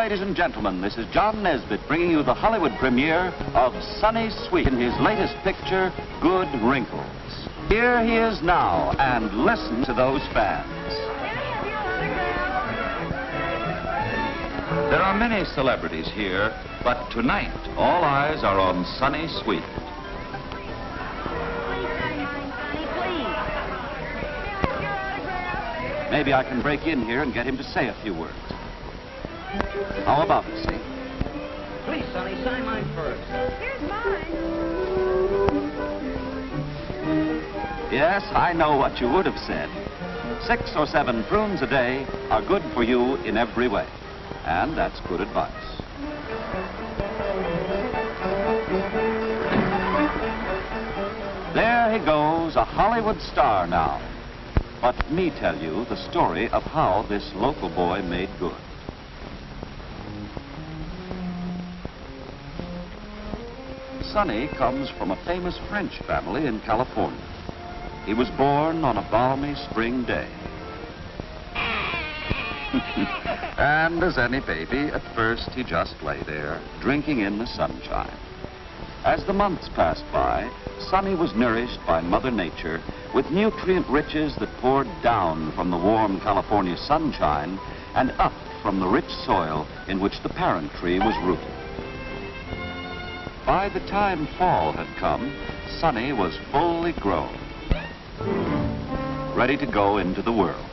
ladies and gentlemen, this is John Nesbitt bringing you the Hollywood premiere of Sonny Sweet in his latest picture, Good Wrinkles. Here he is now, and listen to those fans. There are many celebrities here, but tonight all eyes are on Sonny Sweet. Maybe I can break in here and get him to say a few words. How about it, see? Please, Sonny, sign mine first. Here's mine. Yes, I know what you would have said. 6 or 7 prunes a day are good for you in every way. And that's good advice. There he goes, a Hollywood star now. But me tell you the story of how this local boy made good. Sonny comes from a famous French family in California. He was born on a balmy spring day. And as any baby, at first he just lay there, drinking in the sunshine. As the months passed by, Sonny was nourished by Mother Nature with nutrient riches that poured down from the warm California sunshine and up from the rich soil in which the parent tree was rooted. By the time fall had come, Sonny was fully grown, ready to go into the world.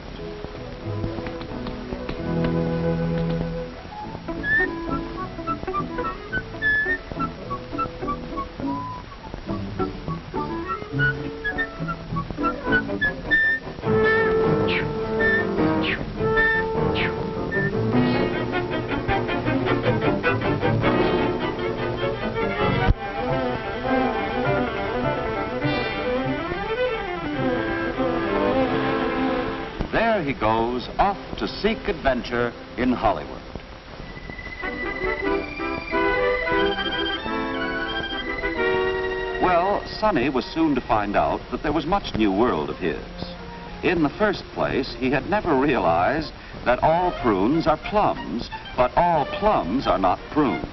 There he goes, off to seek adventure in Hollywood. Well, Sonny was soon to find out that there was much new world of his. In the first place, he had never realized that all prunes are plums, but all plums are not prunes.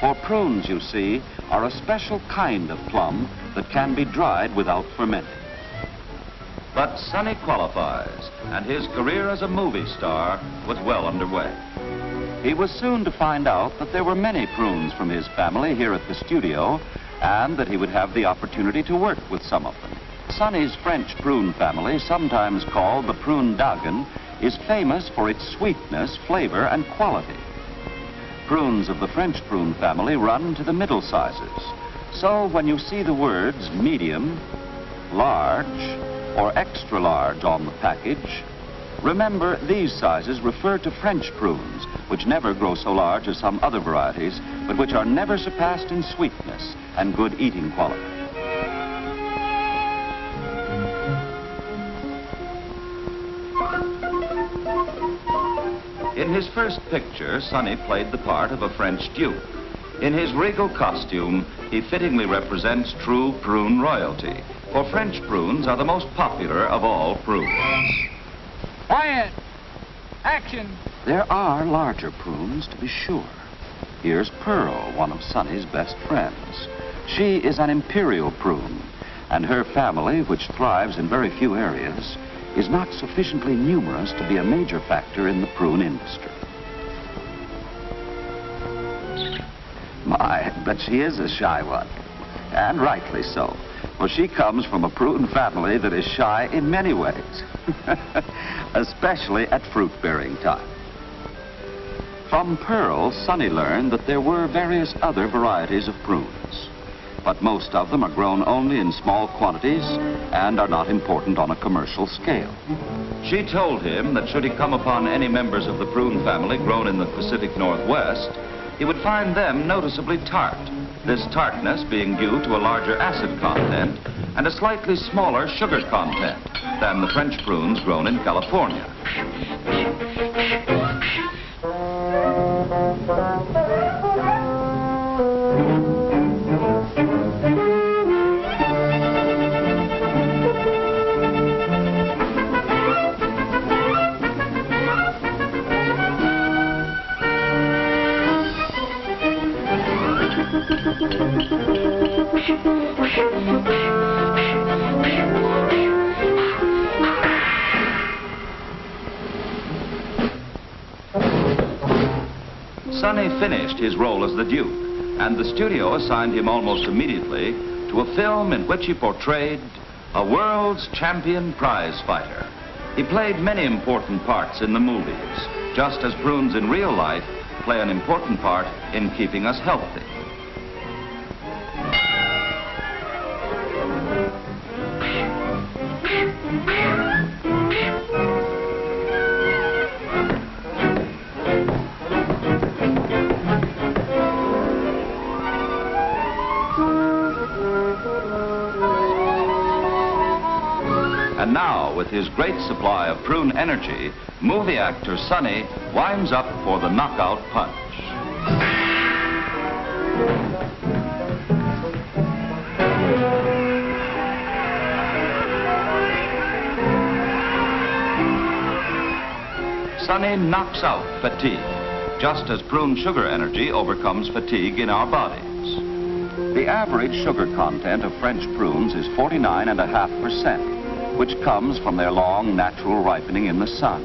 For prunes, you see, are a special kind of plum that can be dried without fermenting. But Sonny qualifies, and his career as a movie star was well underway. He was soon to find out that there were many prunes from his family here at the studio, and that he would have the opportunity to work with some of them. Sonny's French prune family, sometimes called the Prune d'Agen, is famous for its sweetness, flavor, and quality. Prunes of the French prune family run to the middle sizes. So when you see the words medium, large, or extra large on the package, remember these sizes refer to French prunes, which never grow so large as some other varieties, but which are never surpassed in sweetness and good eating quality. In his first picture, Sonny played the part of a French duke. In his regal costume, he fittingly represents true prune royalty, for French prunes are the most popular of all prunes. Quiet! Action! There are larger prunes, to be sure. Here's Pearl, one of Sonny's best friends. She is an imperial prune, and her family, which thrives in very few areas, is not sufficiently numerous to be a major factor in the prune industry. My, but she is a shy one, and rightly so. For she comes from a prune family that is shy in many ways, especially at fruit-bearing time. From Pearl, Sonny learned that there were various other varieties of prunes, but most of them are grown only in small quantities and are not important on a commercial scale. She told him that should he come upon any members of the prune family grown in the Pacific Northwest, he would find them noticeably tart. This tartness being due to a larger acid content and a slightly smaller sugar content than the French prunes grown in California. Sonny finished his role as the Duke, and the studio assigned him almost immediately to a film in which he portrayed a world's champion prize fighter. He played many important parts in the movies, just as prunes in real life play an important part in keeping us healthy. And now, with his great supply of prune energy, movie actor Sonny winds up for the knockout punch. Sonny knocks out fatigue, just as prune sugar energy overcomes fatigue in our bodies. The average sugar content of French prunes is 49.5%. which comes from their long natural ripening in the sun.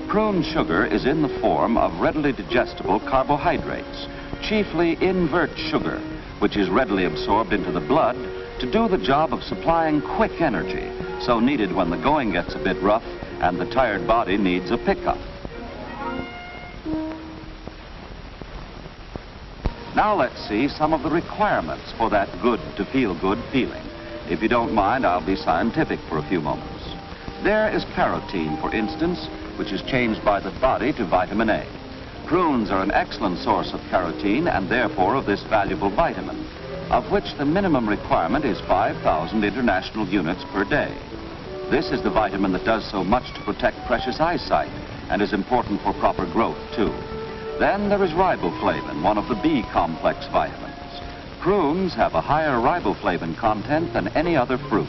Prune sugar is in the form of readily digestible carbohydrates, chiefly invert sugar, which is readily absorbed into the blood to do the job of supplying quick energy, so needed when the going gets a bit rough and the tired body needs a pickup. Now let's see some of the requirements for that good to feel good feeling. If you don't mind, I'll be scientific for a few moments. There is carotene, for instance, which is changed by the body to vitamin A. Prunes are an excellent source of carotene and therefore of this valuable vitamin, of which the minimum requirement is 5,000 international units per day. This is the vitamin that does so much to protect precious eyesight and is important for proper growth, too. Then there is riboflavin, one of the B complex vitamins. Prunes have a higher riboflavin content than any other fruit.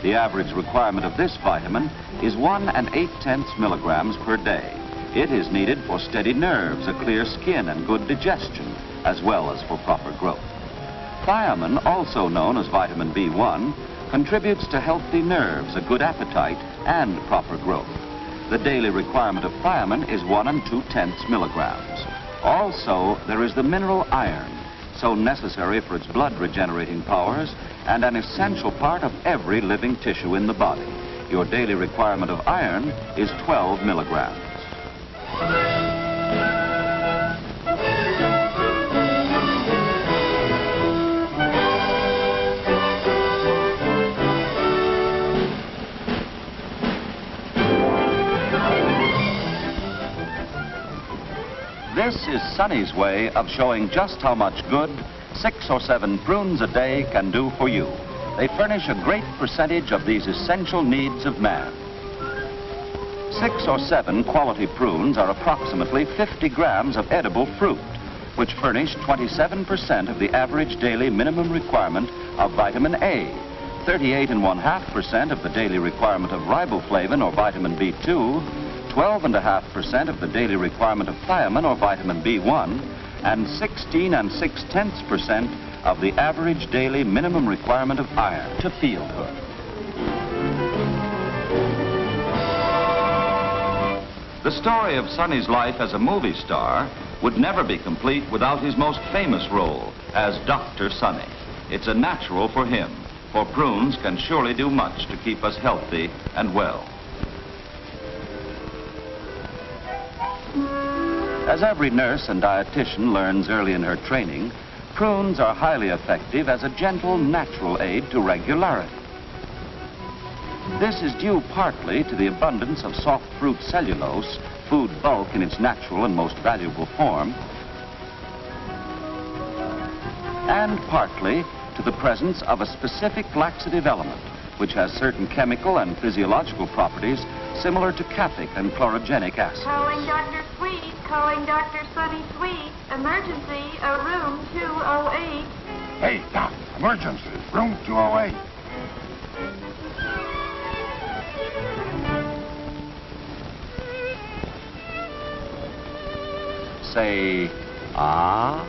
The average requirement of this vitamin is 1 8/10 milligrams per day. It is needed for steady nerves, a clear skin, and good digestion, as well as for proper growth. Thiamine, also known as vitamin B1, contributes to healthy nerves, a good appetite, and proper growth. The daily requirement of thiamine is 1 2/10 milligrams. Also, there is the mineral iron, so necessary for its blood regenerating powers and an essential part of every living tissue in the body. Your daily requirement of iron is 12 milligrams. This is Sonny's way of showing just how much good 6 or 7 prunes a day can do for you. They furnish a great percentage of these essential needs of man. 6 or 7 quality prunes are approximately 50 grams of edible fruit, which furnish 27% of the average daily minimum requirement of vitamin A, 38.5% of the daily requirement of riboflavin or vitamin B2, 12.5% of the daily requirement of thiamine or vitamin B1, and 16 6/10% of the average daily minimum requirement of iron to feel good. The story of Sonny's life as a movie star would never be complete without his most famous role as Dr. Sonny. It's a natural for him, for prunes can surely do much to keep us healthy and well. As every nurse and dietitian learns early in her training, prunes are highly effective as a gentle, natural aid to regularity. This is due partly to the abundance of soft fruit cellulose, food bulk in its natural and most valuable form, and partly to the presence of a specific laxative element, which has certain chemical and physiological properties similar to caffeic and chlorogenic acid. Calling Dr. Sweet, calling Dr. Sonny Sweet. Emergency, room 208. Hey, Doc, emergency, room 208. Say, ah.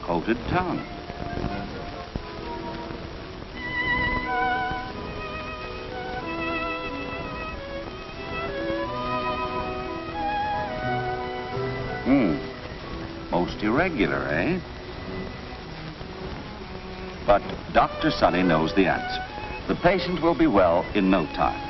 Coated tongue. Most irregular, eh? But Dr. Sunny knows the answer. The patient will be well in no time.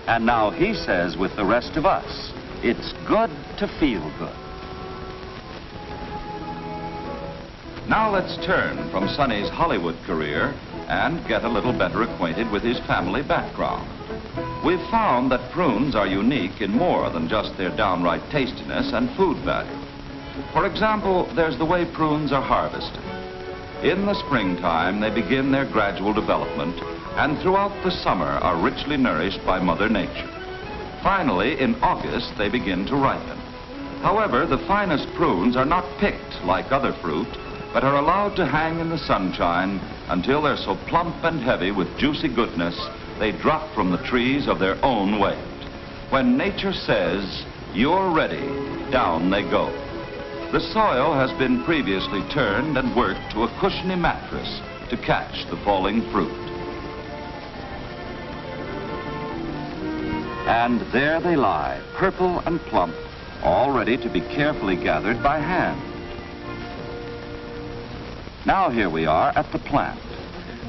And now he says with the rest of us, it's good to feel good. Now let's turn from Sonny's Hollywood career and get a little better acquainted with his family background. We've found that prunes are unique in more than just their downright tastiness and food value. For example, there's the way prunes are harvested. In the springtime, they begin their gradual development, and throughout the summer are richly nourished by Mother Nature. Finally, in August, they begin to ripen. However, the finest prunes are not picked like other fruit, but are allowed to hang in the sunshine until they're so plump and heavy with juicy goodness, they drop from the trees of their own weight. When nature says, you're ready, down they go. The soil has been previously turned and worked to a cushiony mattress to catch the falling fruit. And there they lie, purple and plump, all ready to be carefully gathered by hand. Now here we are at the plant.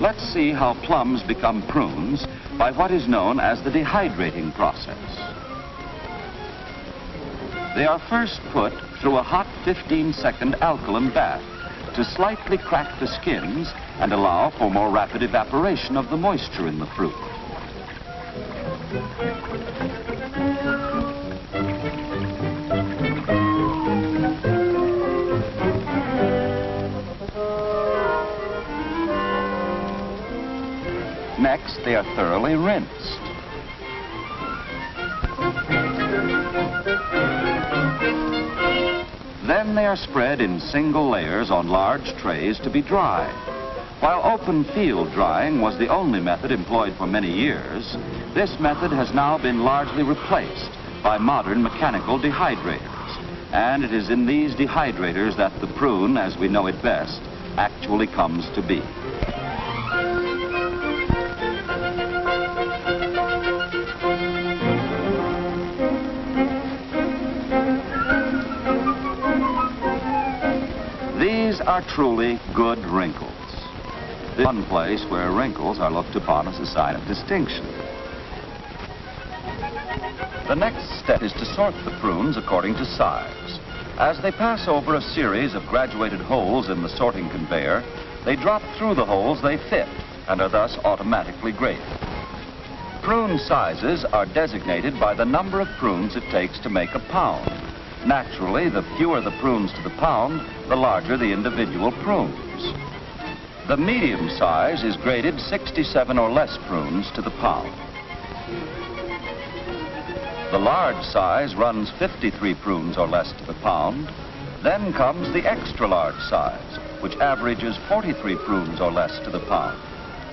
Let's see how plums become prunes by what is known as the dehydrating process. They are first put through a hot 15-second alkaline bath to slightly crack the skins and allow for more rapid evaporation of the moisture in the fruit. Next, they are thoroughly rinsed. Then they are spread in single layers on large trays to be dried. While open field drying was the only method employed for many years, this method has now been largely replaced by modern mechanical dehydrators. And it is in these dehydrators that the prune, as we know it best, actually comes to be. These are truly good wrinkles. This is one place where wrinkles are looked upon as a sign of distinction. The next step is to sort the prunes according to size. As they pass over a series of graduated holes in the sorting conveyor, they drop through the holes they fit and are thus automatically graded. Prune sizes are designated by the number of prunes it takes to make a pound. Naturally, the fewer the prunes to the pound, the larger the individual prunes. The medium size is graded 67 or less prunes to the pound. The large size runs 53 prunes or less to the pound. Then comes the extra large size, which averages 43 prunes or less to the pound.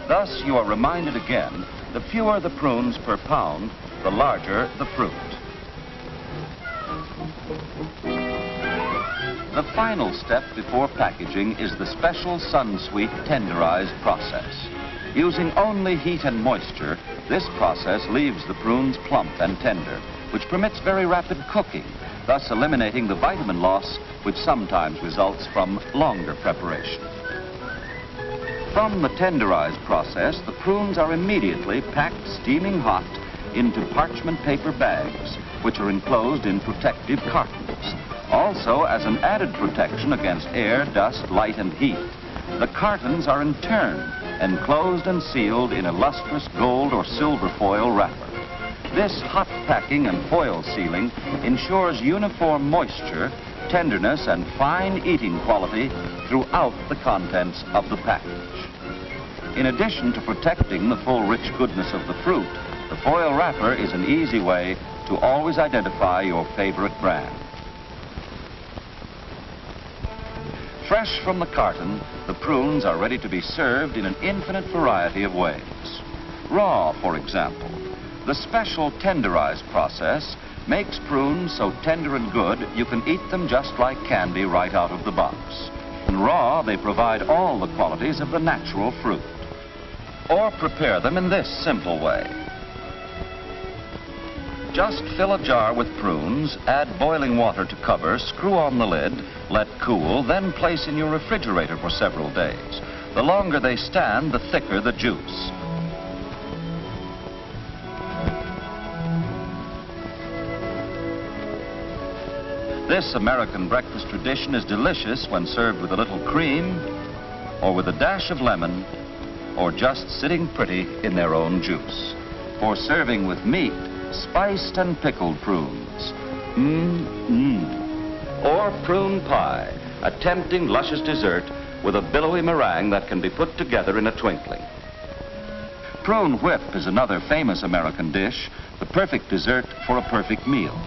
Thus, you are reminded again, the fewer the prunes per pound, the larger the fruit. The final step before packaging is the special sun-sweet tenderized process. Using only heat and moisture, this process leaves the prunes plump and tender, which permits very rapid cooking, thus eliminating the vitamin loss which sometimes results from longer preparation. From the tenderized process, the prunes are immediately packed steaming hot into parchment paper bags, which are enclosed in protective cartons. Also, as an added protection against air, dust, light, and heat, the cartons are in turn enclosed and sealed in a lustrous gold or silver foil wrapper. This hot packing and foil sealing ensures uniform moisture, tenderness, and fine eating quality throughout the contents of the package. In addition to protecting the full rich goodness of the fruit, the foil wrapper is an easy way to always identify your favorite brand. Fresh from the carton, the prunes are ready to be served in an infinite variety of ways. Raw, for example. The special tenderized process makes prunes so tender and good you can eat them just like candy right out of the box. And raw, they provide all the qualities of the natural fruit. Or prepare them in this simple way. Just fill a jar with prunes, add boiling water to cover, screw on the lid, let cool, then place in your refrigerator for several days. The longer they stand, the thicker the juice. This American breakfast tradition is delicious when served with a little cream, or with a dash of lemon, or just sitting pretty in their own juice. For serving with meat, spiced and pickled prunes. Or prune pie, a tempting, luscious dessert with a billowy meringue that can be put together in a twinkling. Prune whip is another famous American dish, the perfect dessert for a perfect meal.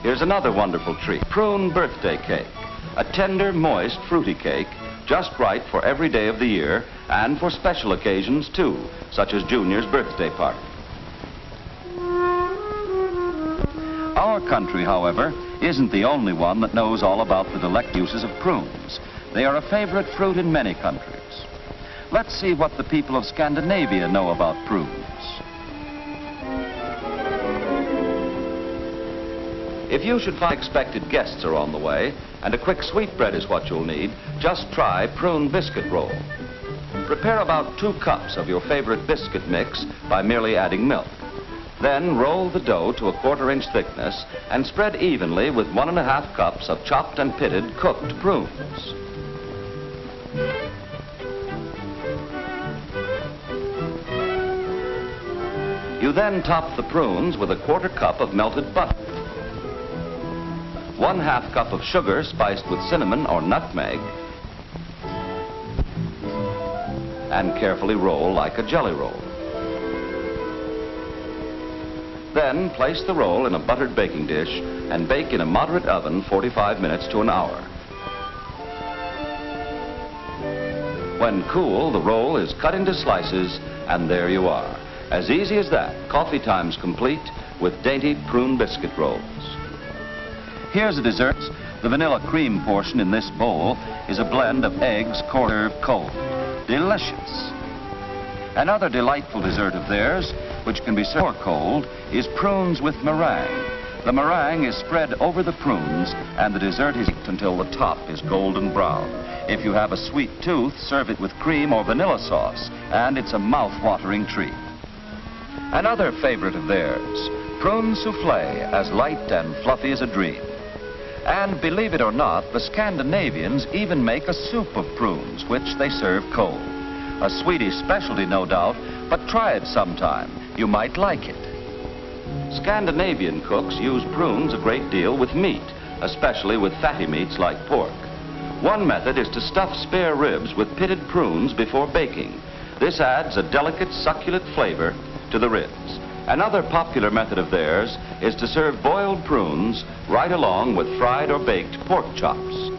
Here's another wonderful treat, prune birthday cake, a tender, moist, fruity cake, just right for every day of the year and for special occasions too, such as Junior's birthday party. Our country, however, isn't the only one that knows all about the delectable uses of prunes. They are a favorite fruit in many countries. Let's see what the people of Scandinavia know about prunes. If you should find unexpected guests are on the way, and a quick sweetbread is what you'll need, just try prune biscuit roll. Prepare about 2 cups of your favorite biscuit mix by merely adding milk. Then roll the dough to a 1/4 inch thickness and spread evenly with 1½ cups of chopped and pitted cooked prunes. You then top the prunes with a 1/4 cup of melted butter, 1/2 cup of sugar spiced with cinnamon or nutmeg, and carefully roll like a jelly roll. Then place the roll in a buttered baking dish and bake in a moderate oven 45 minutes to an hour. When cool, the roll is cut into slices, and there you are. As easy as that, coffee time's complete with dainty prune biscuit rolls. Here's a dessert. The vanilla cream portion in this bowl is a blend of eggs served cold. Delicious. Another delightful dessert of theirs, which can be served cold, is prunes with meringue. The meringue is spread over the prunes, and the dessert is eaten until the top is golden brown. If you have a sweet tooth, serve it with cream or vanilla sauce, and it's a mouth-watering treat. Another favorite of theirs, prune souffle, as light and fluffy as a dream. And believe it or not, the Scandinavians even make a soup of prunes, which they serve cold. A Swedish specialty, no doubt, but try it sometime. You might like it. Scandinavian cooks use prunes a great deal with meat, especially with fatty meats like pork. One method is to stuff spare ribs with pitted prunes before baking. This adds a delicate, succulent flavor to the ribs. Another popular method of theirs is to serve boiled prunes right along with fried or baked pork chops.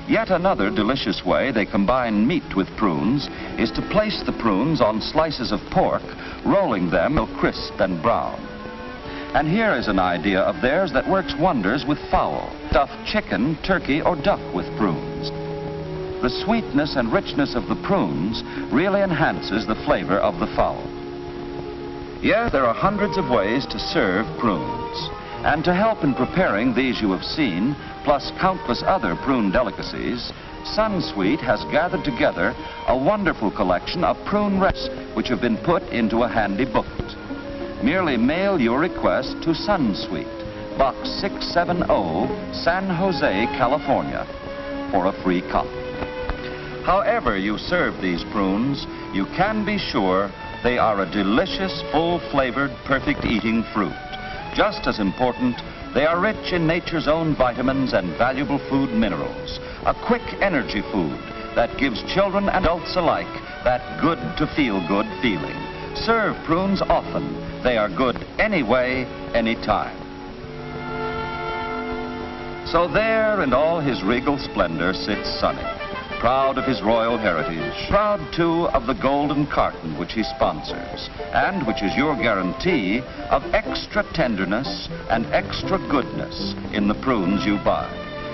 Yet another delicious way they combine meat with prunes is to place the prunes on slices of pork, rolling them till crisp and brown. And here is an idea of theirs that works wonders with fowl. Stuff chicken, turkey, or duck with prunes. The sweetness and richness of the prunes really enhances the flavor of the fowl. Yes, there are hundreds of ways to serve prunes. And to help in preparing these you have seen, plus countless other prune delicacies, Sunsweet has gathered together a wonderful collection of prune recipes which have been put into a handy booklet. Merely mail your request to Sunsweet, Box 670, San Jose, California, for a free copy. However you serve these prunes, you can be sure they are a delicious, full-flavored, perfect-eating fruit. Just as important, they are rich in nature's own vitamins and valuable food minerals. A quick energy food that gives children and adults alike that good-to-feel-good feeling. Serve prunes often. They are good any way, any time. So there in all his regal splendor sits Sonny, proud of his royal heritage, proud too of the golden carton which he sponsors, and which is your guarantee of extra tenderness and extra goodness in the prunes you buy.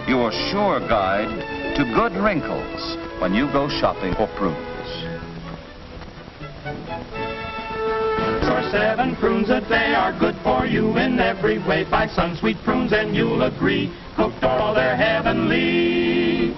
Your sure guide to good wrinkles when you go shopping for prunes. For 7 prunes a day are good for you in every way. Buy Sun Sweet prunes and you'll agree, cooked or they're heavenly.